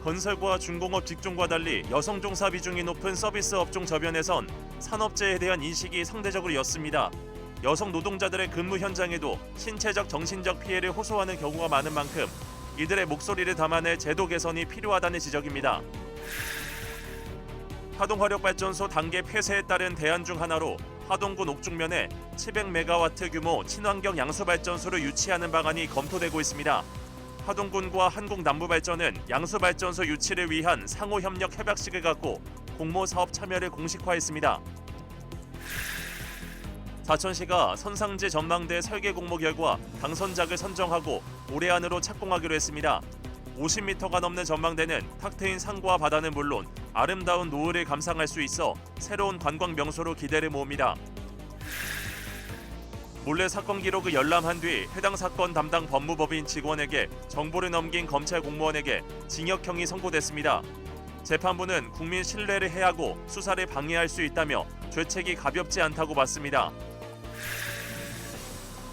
건설과 중공업 직종과 달리 여성 종사 비중이 높은 서비스 업종 저변에선 산업재해에 대한 인식이 상대적으로 였습니다. 여성 노동자들의 근무 현장에도 신체적, 정신적 피해를 호소하는 경우가 많은 만큼 이들의 목소리를 담아낼 제도 개선이 필요하다는 지적입니다. 하동화력발전소 단계 폐쇄에 따른 대안 중 하나로 하동군 옥중면에 700메가와트 규모 친환경 양수발전소를 유치하는 방안이 검토되고 있습니다. 하동군과 한국남부발전은 양수발전소 유치를 위한 상호협력 협약식을 갖고 공모사업 참여를 공식화했습니다. 사천시가 선상지 전망대 설계 공모 결과 당선작을 선정하고 올해 안으로 착공하기로 했습니다. 50m가 넘는 전망대는 탁 트인 산과 바다는 물론 아름다운 노을을 감상할 수 있어 새로운 관광 명소로 기대를 모읍니다. 몰래 사건 기록을 열람한 뒤 해당 사건 담당 법무법인 직원에게 정보를 넘긴 검찰 공무원에게 징역형이 선고됐습니다. 재판부는 국민 신뢰를 해하고 수사를 방해할 수 있다며 죄책이 가볍지 않다고 봤습니다.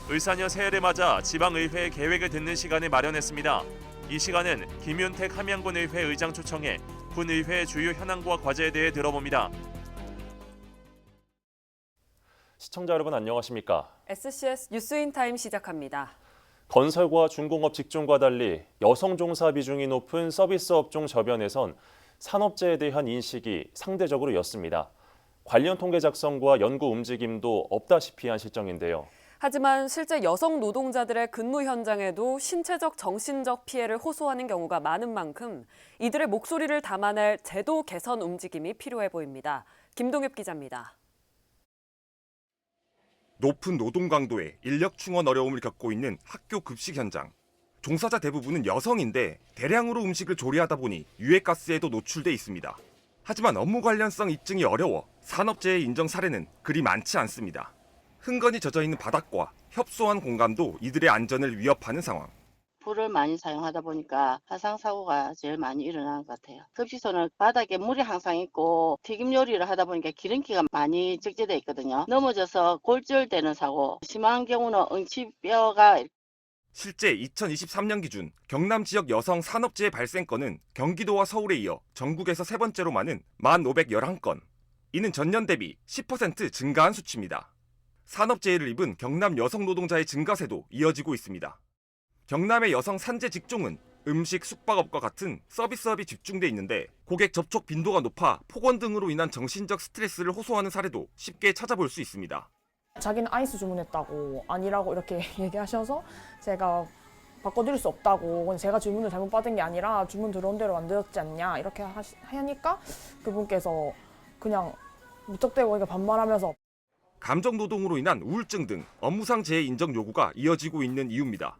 을사년 새해를 맞아 지방의회의 계획을 듣는 시간을 마련했습니다. 이 시간은 김윤택 함양군의회 의장 초청해 군의회의 주요 현안과 과제에 대해 들어봅니다. 시청자 여러분 안녕하십니까? SCS 뉴스인타임 시작합니다. 건설과 중공업 직종과 달리 여성 종사 비중이 높은 서비스 업종 저변에선 산업재해에 대한 인식이 상대적으로 였습니다. 관련 통계 작성과 연구 움직임도 없다시피 한 실정인데요. 하지만 실제 여성 노동자들의 근무 현장에도 신체적, 정신적 피해를 호소하는 경우가 많은 만큼 이들의 목소리를 담아낼 제도 개선 움직임이 필요해 보입니다. 김동엽 기자입니다. 높은 노동 강도에 인력 충원 어려움을 겪고 있는 학교 급식 현장. 종사자 대부분은 여성인데 대량으로 음식을 조리하다 보니 유해가스에도 노출돼 있습니다. 하지만 업무 관련성 입증이 어려워 산업재해 인정 사례는 그리 많지 않습니다. 흥건히 젖어있는 바닥과 협소한 공간도 이들의 안전을 위협하는 상황. 불을 많이 사용하다 보니까 화상사고가 제일 많이 일어나는 것 같아요. 급식소는 바닥에 물이 항상 있고 튀김 요리를 하다 보니까 기름기가 많이 적재되어 있거든요. 넘어져서 골절되는 사고, 심한 경우는 응치뼈가 실제 2023년 기준 경남 지역 여성 산업재해 발생 건은 경기도와 서울에 이어 전국에서 세 번째로 많은 1,511건. 이는 전년 대비 10% 증가한 수치입니다. 산업재해를 입은 경남 여성 노동자의 증가세도 이어지고 있습니다. 경남의 여성 산재 직종은 음식, 숙박업과 같은 서비스업이 집중돼 있는데 고객 접촉 빈도가 높아 폭언 등으로 인한 정신적 스트레스를 호소하는 사례도 쉽게 찾아볼 수 있습니다. 자기는 아이스 주문했다고 아니라고 이렇게 얘기하셔서 제가 바꿔드릴 수 없다고 제가 주문을 잘못 받은 게 아니라 주문 들어온 대로 만들었지 않냐 이렇게 하니까 그분께서 그냥 무턱대고 반말하면서 감정 노동으로 인한 우울증 등 업무상 재해 인정 요구가 이어지고 있는 이유입니다.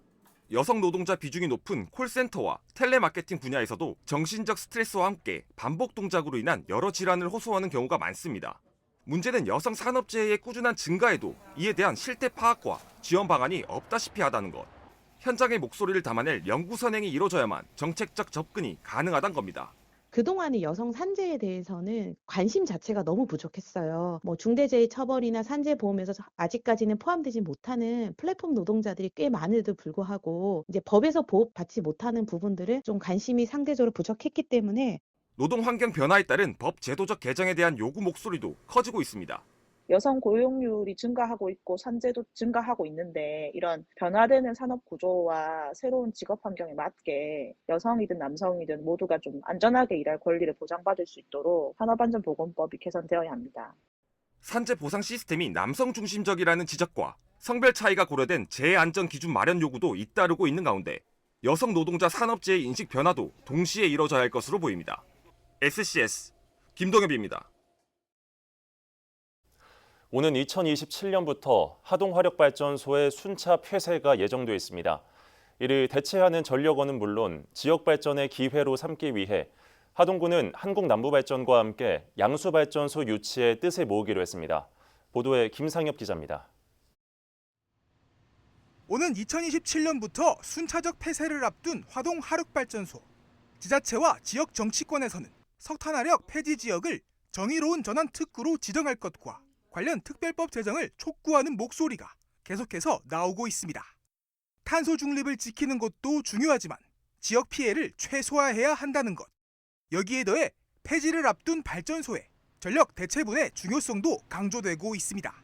여성 노동자 비중이 높은 콜센터와 텔레마케팅 분야에서도 정신적 스트레스와 함께 반복 동작으로 인한 여러 질환을 호소하는 경우가 많습니다. 문제는 여성 산업재해의 꾸준한 증가에도 이에 대한 실태 파악과 지원 방안이 없다시피 하다는 것. 현장의 목소리를 담아낼 연구 선행이 이루어져야만 정책적 접근이 가능하다는 겁니다. 그동안의 여성 산재에 대해서는 관심 자체가 너무 부족했어요. 중대재해 처벌이나 산재보험에서 아직까지는 포함되지 못하는 플랫폼 노동자들이 꽤 많은데도 불구하고 이제 법에서 보호받지 못하는 부분들을 좀 관심이 상대적으로 부족했기 때문에 노동 환경 변화에 따른 법 제도적 개정에 대한 요구 목소리도 커지고 있습니다. 여성 고용률이 증가하고 있고 산재도 증가하고 있는데 이런 변화되는 산업 구조와 새로운 직업 환경에 맞게 여성이든 남성이든 모두가 좀 안전하게 일할 권리를 보장받을 수 있도록 산업안전보건법이 개선되어야 합니다. 산재 보상 시스템이 남성 중심적이라는 지적과 성별 차이가 고려된 재해 안전 기준 마련 요구도 잇따르고 있는 가운데 여성 노동자 산업재해 인식 변화도 동시에 이뤄져야 할 것으로 보입니다. SCS 김동엽입니다. 오는 2027년부터 하동화력발전소의 순차 폐쇄가 예정돼 있습니다. 이를 대체하는 전력원은 물론 지역 발전의 기회로 삼기 위해 하동군은 한국남부발전과 함께 양수발전소 유치에 뜻을 모으기로 했습니다. 보도에 김상엽 기자입니다. 오는 2027년부터 순차적 폐쇄를 앞둔 하동화력발전소. 지자체와 지역 정치권에서는 석탄화력 폐지 지역을 정의로운 전환 특구로 지정할 것과 관련 특별법 제정을 촉구하는 목소리가 계속해서 나오고 있습니다. 탄소 중립을 지키는 것도 중요하지만 지역 피해를 최소화해야 한다는 것. 여기에 더해 폐지를 앞둔 발전소의 전력 대체분의 중요성도 강조되고 있습니다.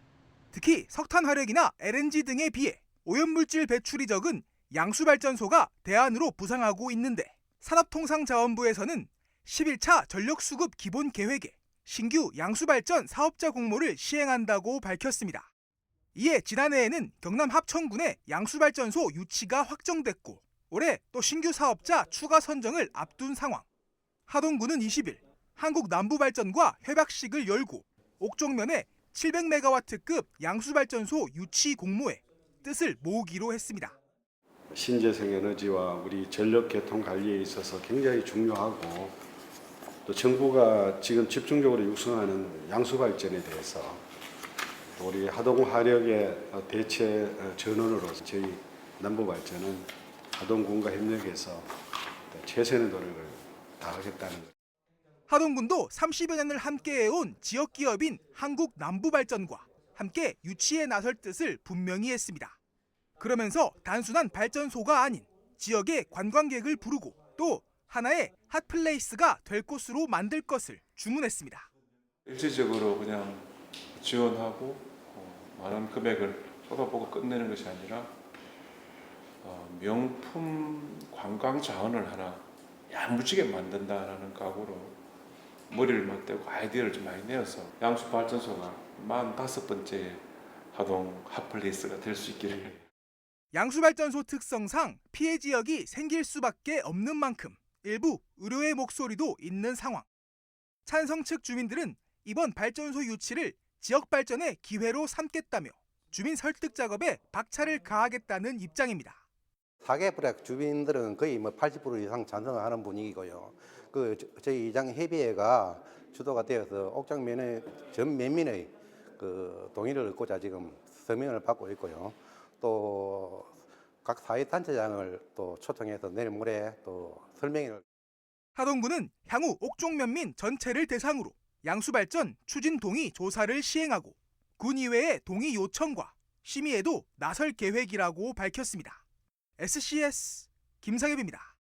특히 석탄 화력이나 LNG 등에 비해 오염물질 배출이 적은 양수발전소가 대안으로 부상하고 있는데 산업통상자원부에서는 11차 전력수급 기본계획에 신규 양수발전 사업자 공모를 시행한다고 밝혔습니다. 이에 지난해에는 경남 합천군의 양수발전소 유치가 확정됐고 올해 또 신규 사업자 추가 선정을 앞둔 상황. 하동군은 20일 한국남부발전과 협약식을 열고 옥종면에 700메가와트급 양수발전소 유치 공모에 뜻을 모으기로 했습니다. 신재생 에너지와 우리 전력 개통 관리에 있어서 굉장히 중요하고 또 정부가 지금 집중적으로 육성하는 양수 발전에 대해서 또 우리 하동 화력의 대체 전원으로서 저희 남부 발전은 하동군과 협력해서 최선의 노력을 다하겠다는 것. 하동군도 30여 년을 함께해온 지역 기업인 한국남부발전과 함께 유치에 나설 뜻을 분명히 했습니다. 그러면서 단순한 발전소가 아닌 지역의 관광객을 부르고 또 하나의 핫플레이스가 될 곳으로 만들 것을 주문했습니다. 일시적으로 그냥 지원하고 많은 금액을 쏟아부고 끝내는 것이 아니라 명품 관광 자원을 하나 야무지게 만든다라는 각오로 머리를 맞대고 아이디어를 좀 많이 내어서 양수 발전소가 45번째 하동 핫플레이스가 될 수 있기를. 양수발전소 특성상 피해 지역이 생길 수밖에 없는 만큼 일부 우려의 목소리도 있는 상황. 찬성 측 주민들은 이번 발전소 유치를 지역 발전의 기회로 삼겠다며 주민 설득 작업에 박차를 가하겠다는 입장입니다. 4개 브렉 주민들은 거의 80% 이상 찬성하는 분위기고요. 저희 이장 협의회가 주도가 되어서 옥장면의 전 면민의 동의를 얻고자 지금 서명을 받고 있고요. 또 각 사회단체장을 또 초청해서 내일 모레 또 설명회를. 하동군은 향후 옥종면민 전체를 대상으로 양수발전 추진 동의 조사를 시행하고 군의회의 동의 요청과 심의에도 나설 계획이라고 밝혔습니다. SCS 김상엽입니다.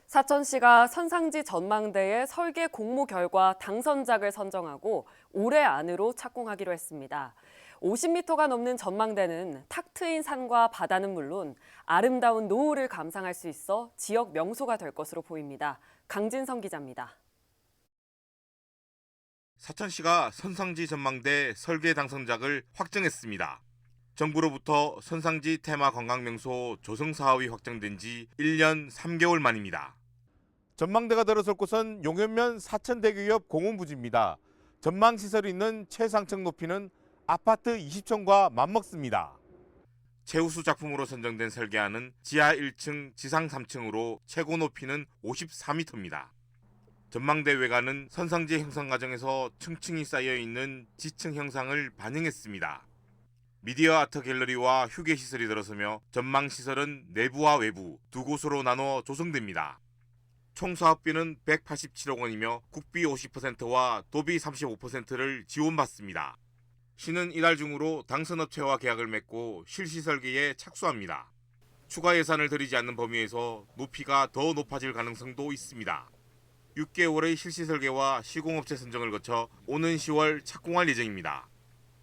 사천시가 선상지 전망대의 설계 공모 결과 당선작을 선정하고 올해 안으로 착공하기로 했습니다. 50m가 넘는 전망대는 탁 트인 산과 바다는 물론 아름다운 노을을 감상할 수 있어 지역 명소가 될 것으로 보입니다. 강진성 기자입니다. 사천시가 선상지 전망대 설계 당선작을 확정했습니다. 정부로부터 선상지 테마 관광명소 조성 사업이 확정된 지 1년 3개월 만입니다. 전망대가 들어설 곳은 용현면 사천대교 옆 공원부지입니다. 전망시설이 있는 최상층 높이는 아파트 20층과 맞먹습니다. 최우수 작품으로 선정된 설계안은 지하 1층, 지상 3층으로 최고 높이는 54m입니다. 전망대 외관은 선상지 형성 과정에서 층층이 쌓여있는 지층 형상을 반영했습니다. 미디어 아트 갤러리와 휴게시설이 들어서며 전망시설은 내부와 외부 두 곳으로 나눠 조성됩니다. 총 사업비는 187억 원이며 국비 50%와 도비 35%를 지원받습니다. 시는 이달 중으로 당선업체와 계약을 맺고 실시 설계에 착수합니다. 추가 예산을 들이지 않는 범위에서 높이가 더 높아질 가능성도 있습니다. 6개월의 실시 설계와 시공업체 선정을 거쳐 오는 10월 착공할 예정입니다.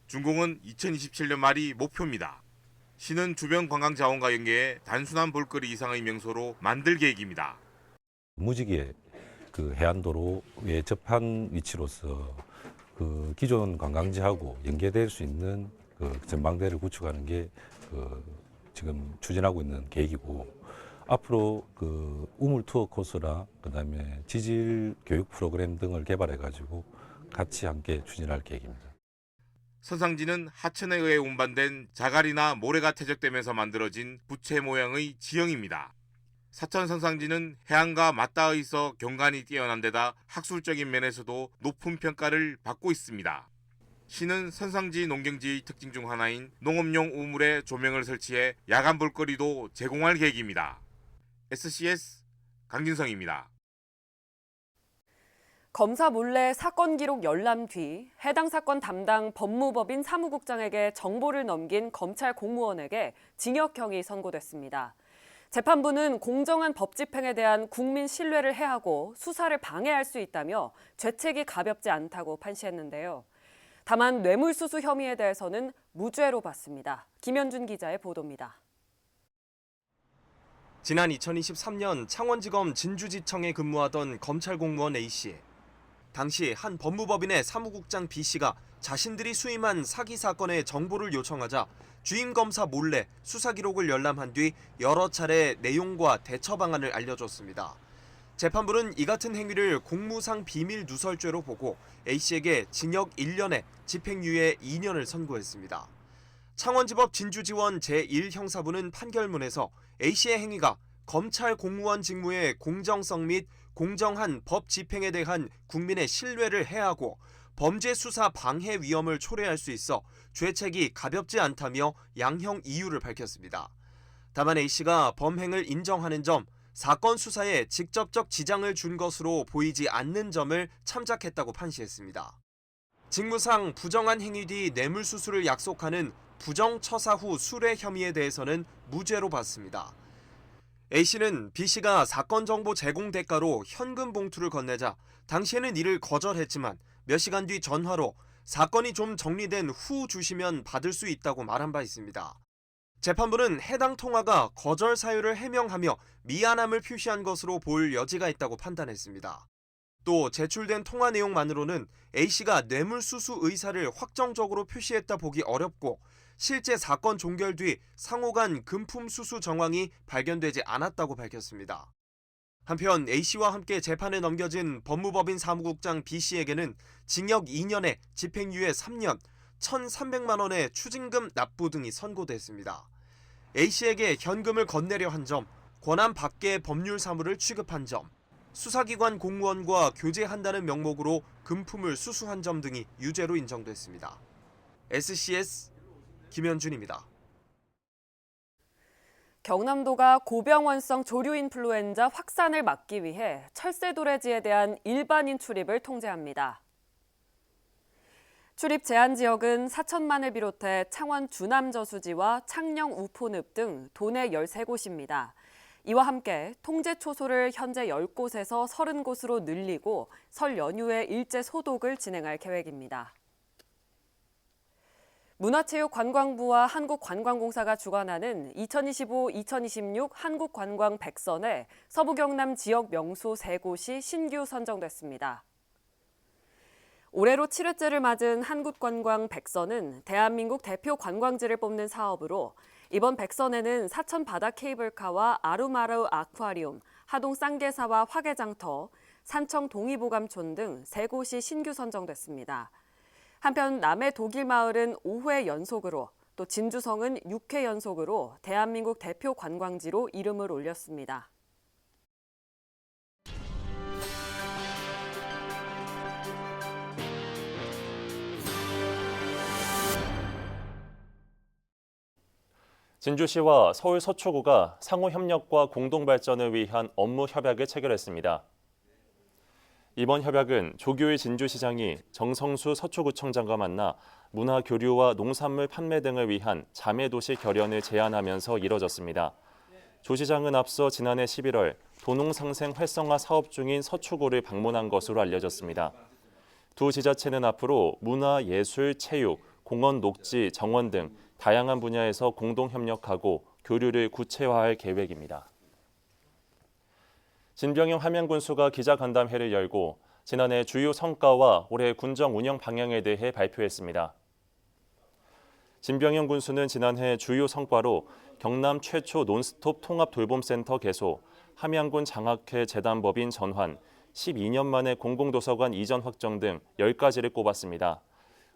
준공은 2027년 말이 목표입니다. 시는 주변 관광 자원과 연계해 단순한 볼거리 이상의 명소로 만들 계획입니다. 무지개 해안도로에 접한 위치로서 기존 관광지하고 연계될 수 있는 전망대를 구축하는 게 지금 추진하고 있는 계획이고, 앞으로 우물 투어 코스라 그다음에 지질 교육 프로그램 등을 개발해가지고 같이 함께 추진할 계획입니다. 선상지는 하천에 의해 운반된 자갈이나 모래가 퇴적되면서 만들어진 부채 모양의 지형입니다. 사천 선상지는 해안과 맞닿아 있어 경관이 뛰어난 데다 학술적인 면에서도 높은 평가를 받고 있습니다. 시는 선상지 농경지의 특징 중 하나인 농업용 우물에 조명을 설치해 야간 볼거리도 제공할 계획입니다. SCS 강진성입니다. 검사 몰래 사건 기록 열람 뒤 해당 사건 담당 법무법인 사무국장에게 정보를 넘긴 검찰 공무원에게 징역형이 선고됐습니다. 재판부는 공정한 법 집행에 대한 국민 신뢰를 해하고 수사를 방해할 수 있다며 죄책이 가볍지 않다고 판시했는데요. 다만 뇌물수수 혐의에 대해서는 무죄로 봤습니다. 김현준 기자의 보도입니다. 지난 2023년 창원지검 진주지청에 근무하던 검찰 공무원 A씨. 당시 한 법무법인의 사무국장 B씨가 자신들이 수임한 사기 사건의 정보를 요청하자 주임 검사 몰래 수사 기록을 열람한 뒤 여러 차례 내용과 대처 방안을 알려줬습니다. 재판부는 이 같은 행위를 공무상 비밀 누설죄로 보고 A씨에게 징역 1년에 집행유예 2년을 선고했습니다. 창원지법 진주지원 제1형사부는 판결문에서 A씨의 행위가 검찰 공무원 직무의 공정성 및 공정한 법 집행에 대한 국민의 신뢰를 해하고 범죄 수사 방해 위험을 초래할 수 있어 죄책이 가볍지 않다며 양형 이유를 밝혔습니다. 다만 A씨가 범행을 인정하는 점, 사건 수사에 직접적 지장을 준 것으로 보이지 않는 점을 참작했다고 판시했습니다. 직무상 부정한 행위 뒤 뇌물수수를 약속하는 부정처사 후 수뢰 혐의에 대해서는 무죄로 봤습니다. A씨는 B씨가 사건 정보 제공 대가로 현금 봉투를 건네자 당시에는 이를 거절했지만 몇 시간 뒤 전화로 사건이 좀 정리된 후 주시면 받을 수 있다고 말한 바 있습니다. 재판부는 해당 통화가 거절 사유를 해명하며 미안함을 표시한 것으로 볼 여지가 있다고 판단했습니다. 또 제출된 통화 내용만으로는 A씨가 뇌물수수 의사를 확정적으로 표시했다 보기 어렵고 실제 사건 종결 뒤 상호 간 금품 수수 정황이 발견되지 않았다고 밝혔습니다. 한편 A씨와 함께 재판에 넘겨진 법무법인 사무국장 B씨에게는 징역 2년에 집행유예 3년, 1,300만 원의 추징금 납부 등이 선고됐습니다. A씨에게 현금을 건네려 한 점, 권한 밖의 법률 사무를 취급한 점, 수사기관 공무원과 교제한다는 명목으로 금품을 수수한 점 등이 유죄로 인정됐습니다. SCS 김현준입니다. 경남도가 고병원성 조류 인플루엔자 확산을 막기 위해 철새도래지에 대한 일반인 출입을 통제합니다. 출입 제한 지역은 사천만을 비롯해 창원 주남저수지와 창녕 우포늪 등 도내 13곳입니다. 이와 함께 통제 초소를 현재 10곳에서 30곳으로 늘리고 설 연휴에 일제 소독을 진행할 계획입니다. 문화체육관광부와 한국관광공사가 주관하는 2025-2026 한국관광 100선에 서부경남 지역 명소 3곳이 신규 선정됐습니다. 올해로 7회째를 맞은 한국관광 100선은 대한민국 대표 관광지를 뽑는 사업으로 이번 100선에는 사천 바다 케이블카와 아루마루 아쿠아리움, 하동 쌍계사와 화개장터, 산청 동의보감촌 등 3곳이 신규 선정됐습니다. 한편 남해 독일마을은 5회 연속으로 또 진주성은 6회 연속으로 대한민국 대표 관광지로 이름을 올렸습니다. 진주시와 서울 서초구가 상호 협력과 공동 발전을 위한 업무 협약을 체결했습니다. 이번 협약은 조규일 진주시장이 정성수 서초구청장과 만나 문화 교류와 농산물 판매 등을 위한 자매도시 결연을 제안하면서 이뤄졌습니다. 조 시장은 앞서 지난해 11월 도농상생 활성화 사업 중인 서초구를 방문한 것으로 알려졌습니다. 두 지자체는 앞으로 문화, 예술, 체육, 공원, 녹지, 정원 등 다양한 분야에서 공동 협력하고 교류를 구체화할 계획입니다. 진병영 함양군수가 기자간담회를 열고 지난해 주요 성과와 올해 군정 운영 방향에 대해 발표했습니다. 진병영 군수는 지난해 주요 성과로 경남 최초 논스톱 통합 돌봄센터 개소, 함양군 장학회 재단법인 전환, 12년 만에 공공도서관 이전 확정 등 10가지를 꼽았습니다.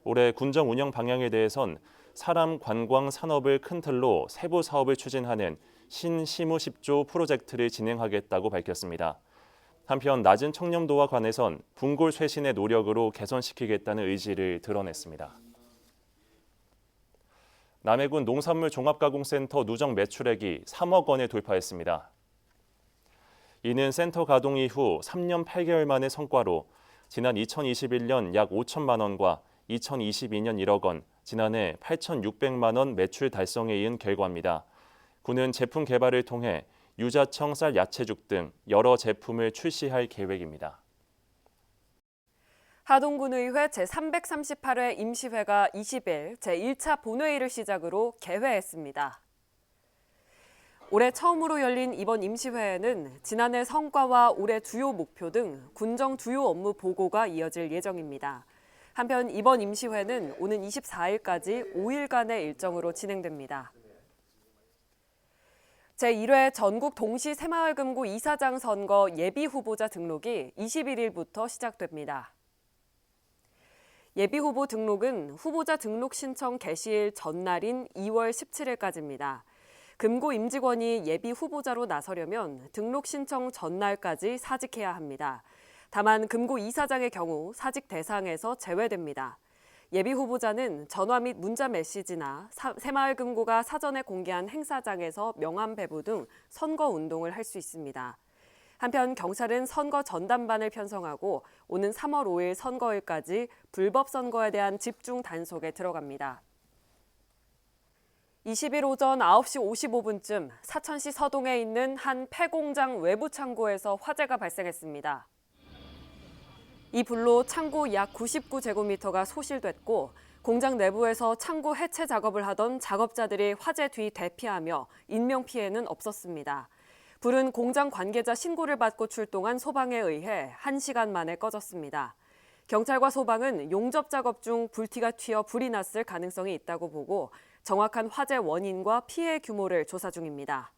올해 군정 운영 방향에 대해선 사람 관광 산업을 큰 틀로 세부 사업을 추진하는 신시무 10조 프로젝트를 진행하겠다고 밝혔습니다. 한편 낮은 청렴도와 관해선 분골 쇄신의 노력으로 개선시키겠다는 의지를 드러냈습니다. 남해군 농산물 종합가공센터 누적 매출액이 3억 원에 돌파했습니다. 이는 센터 가동 이후 3년 8개월 만의 성과로 지난 2021년 약 5천만 원과 2022년 1억 원, 지난해 8,600만 원 매출 달성에 이은 결과입니다. 군은 제품 개발을 통해 유자청 쌀 야채죽 등 여러 제품을 출시할 계획입니다. 하동군의회 제338회 임시회가 20일 제1차 본회의를 시작으로 개회했습니다. 올해 처음으로 열린 이번 임시회에는 지난해 성과와 올해 주요 목표 등 군정 주요 업무 보고가 이어질 예정입니다. 한편 이번 임시회는 오는 24일까지 5일간의 일정으로 진행됩니다. 제1회 전국 동시 새마을금고 이사장 선거 예비 후보자 등록이 21일부터 시작됩니다. 예비 후보 등록은 후보자 등록 신청 개시일 전날인 2월 17일까지입니다. 금고 임직원이 예비 후보자로 나서려면 등록 신청 전날까지 사직해야 합니다. 다만 금고 이사장의 경우 사직 대상에서 제외됩니다. 예비 후보자는 전화 및 문자 메시지나 새마을금고가 사전에 공개한 행사장에서 명함 배부 등 선거 운동을 할 수 있습니다. 한편 경찰은 선거 전담반을 편성하고 오는 3월 5일 선거일까지 불법 선거에 대한 집중 단속에 들어갑니다. 20일 오전 9시 55분쯤 사천시 서동에 있는 한 폐공장 외부 창고에서 화재가 발생했습니다. 이 불로 창고 약 99제곱미터가 소실됐고 공장 내부에서 창고 해체 작업을 하던 작업자들이 화재 뒤 대피하며 인명피해는 없었습니다. 불은 공장 관계자 신고를 받고 출동한 소방에 의해 1시간 만에 꺼졌습니다. 경찰과 소방은 용접 작업 중 불티가 튀어 불이 났을 가능성이 있다고 보고 정확한 화재 원인과 피해 규모를 조사 중입니다.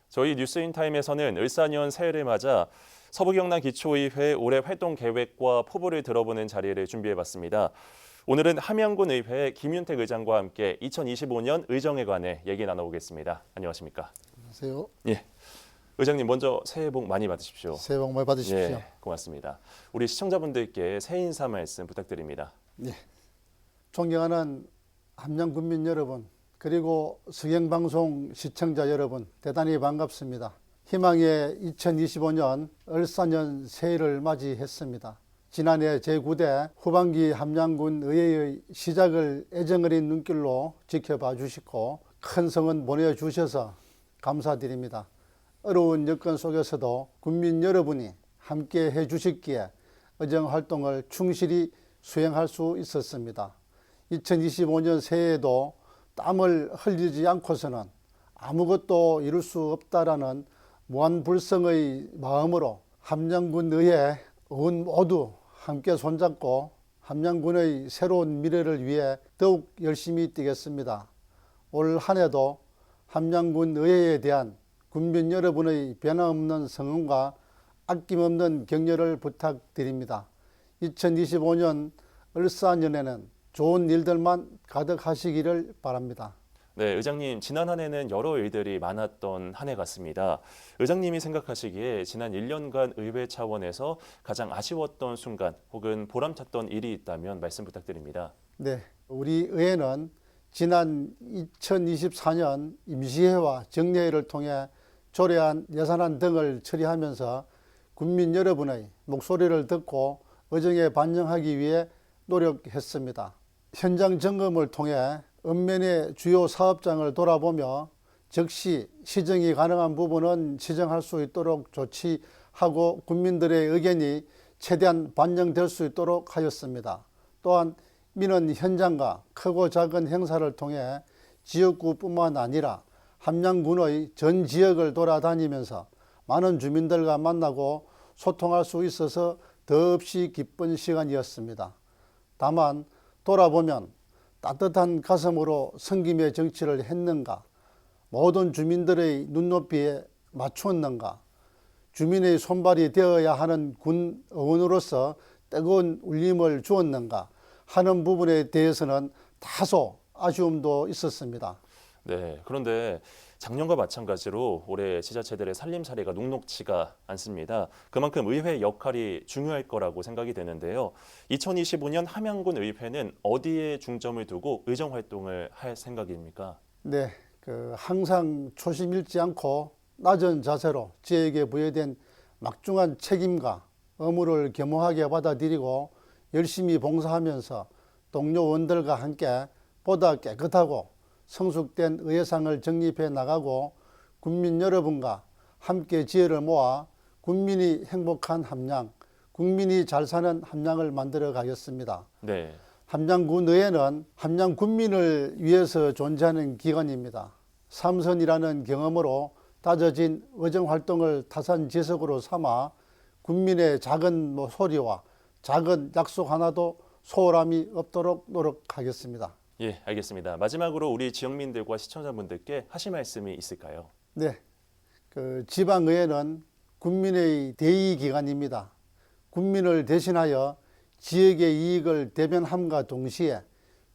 저희 뉴스인타임에서는 을사년 새해를 맞아 서부경남기초의회 올해 활동 계획과 포부를 들어보는 자리를 준비해봤습니다. 오늘은 함양군 의회 김윤택 의장과 함께 2025년 의정에 관해 얘기 나눠보겠습니다. 안녕하십니까? 안녕하세요. 예, 의장님 먼저 새해 복 많이 받으십시오. 새해 복 많이 받으십시오. 예, 고맙습니다. 우리 시청자분들께 새해 인사 말씀 부탁드립니다. 예, 존경하는 함양군민 여러분, 그리고 성행방송 시청자 여러분, 대단히 반갑습니다. 희망의 2025년 을사년 새해를 맞이했습니다. 지난해 제9대 후반기 함양군 의회의 시작을 애정어린 눈길로 지켜봐 주시고 큰 성원 보내주셔서 감사드립니다. 어려운 여건 속에서도 군민 여러분이 함께 해주셨기에 의정활동을 충실히 수행할 수 있었습니다. 2025년 새해에도 땀을 흘리지 않고서는 아무것도 이룰 수 없다라는 무한불성의 마음으로 함양군 의회 의원 모두 함께 손잡고 함양군의 새로운 미래를 위해 더욱 열심히 뛰겠습니다. 올 한 해도 함양군 의회에 대한 군민 여러분의 변함없는 성원과 아낌없는 격려를 부탁드립니다. 2025년 을사년에는 좋은 일들만 가득하시기를 바랍니다. 네, 의장님, 지난 한 해는 여러 일들이 많았던 한 해 같습니다. 의장님이 생각하시기에 지난 1년간 의회 차원에서 가장 아쉬웠던 순간 혹은 보람찼던 일이 있다면 말씀 부탁드립니다. 네, 우리 의회는 지난 2024년 임시회와 정례회를 통해 조례안, 예산안 등을 처리하면서 국민 여러분의 목소리를 듣고 의정에 반영하기 위해 노력했습니다. 현장 점검을 통해 읍면의 주요 사업장을 돌아보며 즉시 시정이 가능한 부분은 시정할 수 있도록 조치하고 국민들의 의견이 최대한 반영될 수 있도록 하였습니다. 또한 민원 현장과 크고 작은 행사를 통해 지역구뿐만 아니라 함양군의 전 지역을 돌아다니면서 많은 주민들과 만나고 소통할 수 있어서 더없이 기쁜 시간이었습니다. 다만 돌아보면 따뜻한 가슴으로 섬김의 정치를 했는가, 모든 주민들의 눈높이에 맞추었는가, 주민의 손발이 되어야 하는 군 의원으로서 뜨거운 울림을 주었는가 하는 부분에 대해서는 다소 아쉬움도 있었습니다. 네, 그런데 작년과 마찬가지로 올해 지자체들의 살림살이가 녹록지가 않습니다. 그만큼 의회 역할이 중요할 거라고 생각이 되는데요. 2025년 함양군 의회는 어디에 중점을 두고 의정활동을 할 생각입니까? 네, 항상 초심 잃지 않고 낮은 자세로 지역에 부여된 막중한 책임과 의무를 겸허하게 받아들이고 열심히 봉사하면서 동료원들과 함께 보다 깨끗하고 성숙된 의회상을 정립해 나가고 국민 여러분과 함께 지혜를 모아 국민이 행복한 함양, 국민이 잘 사는 함양을 만들어 가겠습니다. 네. 함양군의회는 함양 군민을 위해서 존재하는 기관입니다. 삼선이라는 경험으로 다져진 의정활동을 타산지석으로 삼아 국민의 작은 소리와 작은 약속 하나도 소홀함이 없도록 노력하겠습니다. 예, 알겠습니다. 마지막으로 우리 지역민들과 시청자분들께 하실 말씀이 있을까요? 네, 지방의회는 국민의 대의기관입니다. 국민을 대신하여 지역의 이익을 대변함과 동시에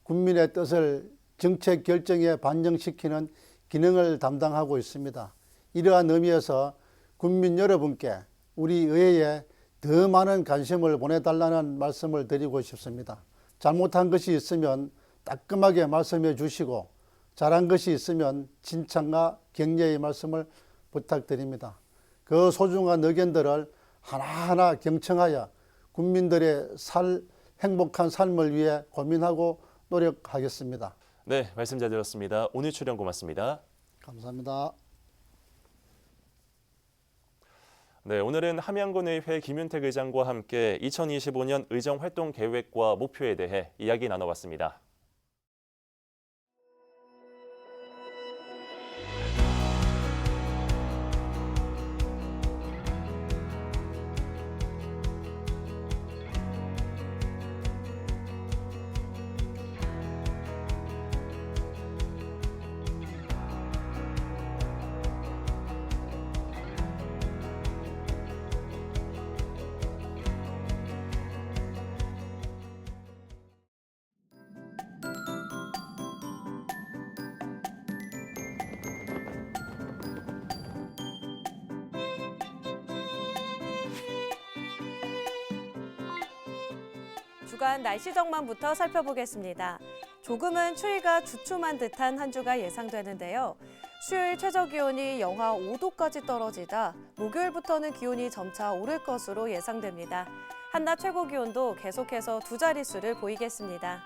국민의 뜻을 정책 결정에 반영시키는 기능을 담당하고 있습니다. 이러한 의미에서 국민 여러분께 우리 의회에 더 많은 관심을 보내달라는 말씀을 드리고 싶습니다. 잘못한 것이 있으면 따끔하게 말씀해 주시고 잘한 것이 있으면 칭찬과 격려의 말씀을 부탁드립니다. 그 소중한 의견들을 하나하나 경청하여 국민들의 행복한 삶을 위해 고민하고 노력하겠습니다. 네, 말씀 잘 들었습니다. 오늘 출연 고맙습니다. 감사합니다. 네, 오늘은 함양군의회 김윤택 의장과 함께 2025년 의정활동 계획과 목표에 대해 이야기 나눠봤습니다. 주간 날씨 전망부터 살펴보겠습니다. 조금은 추위가 주춤한 듯한 한 주가 예상되는데요. 수요일 최저기온이 영하 5도까지 떨어지다 목요일부터는 기온이 점차 오를 것으로 예상됩니다. 한낮 최고기온도 계속해서 두 자릿수를 보이겠습니다.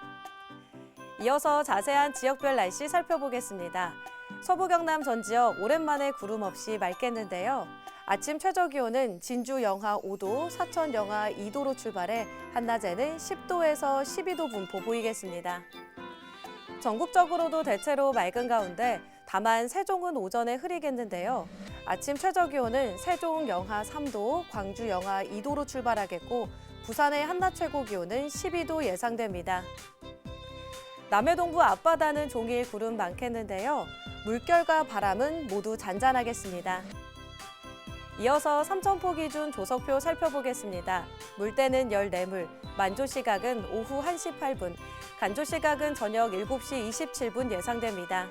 이어서 자세한 지역별 날씨 살펴보겠습니다. 서부 경남 전 지역 오랜만에 구름 없이 맑겠는데요. 아침 최저기온은 진주 영하 5도, 사천 영하 2도로 출발해 한낮에는 10도에서 12도 분포 보이겠습니다. 전국적으로도 대체로 맑은 가운데 다만 세종은 오전에 흐리겠는데요. 아침 최저기온은 세종 영하 3도, 광주 영하 2도로 출발하겠고 부산의 한낮 최고기온은 12도 예상됩니다. 남해 동부 앞바다는 종일 구름 많겠는데요. 물결과 바람은 모두 잔잔하겠습니다. 이어서 삼천포 기준 조석표 살펴보겠습니다. 물때는 14물, 만조 시각은 오후 1시 8분, 간조 시각은 저녁 7시 27분 예상됩니다.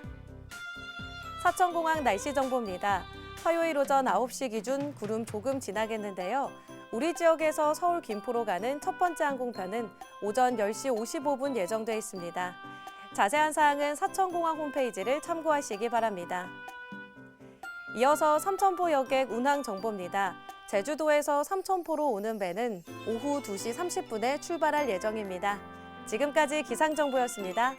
사천공항 날씨 정보입니다. 화요일 오전 9시 기준 구름 조금 지나겠는데요. 우리 지역에서 서울 김포로 가는 첫 번째 항공편은 오전 10시 55분 예정돼 있습니다. 자세한 사항은 사천공항 홈페이지를 참고하시기 바랍니다. 이어서 삼천포 여객 운항 정보입니다. 제주도에서 삼천포로 오는 배는 오후 2시 30분에 출발할 예정입니다. 지금까지 기상정보였습니다.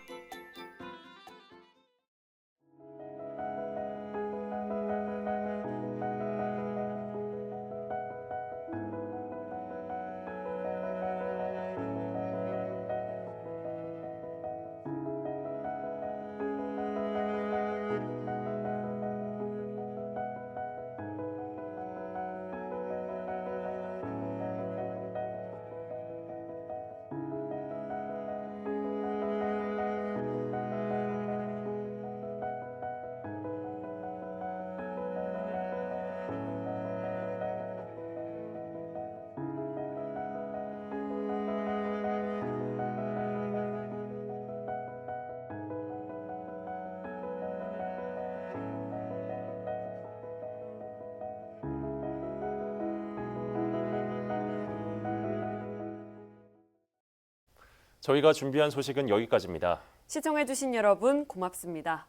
저희가 준비한 소식은 여기까지입니다. 시청해주신 여러분 고맙습니다.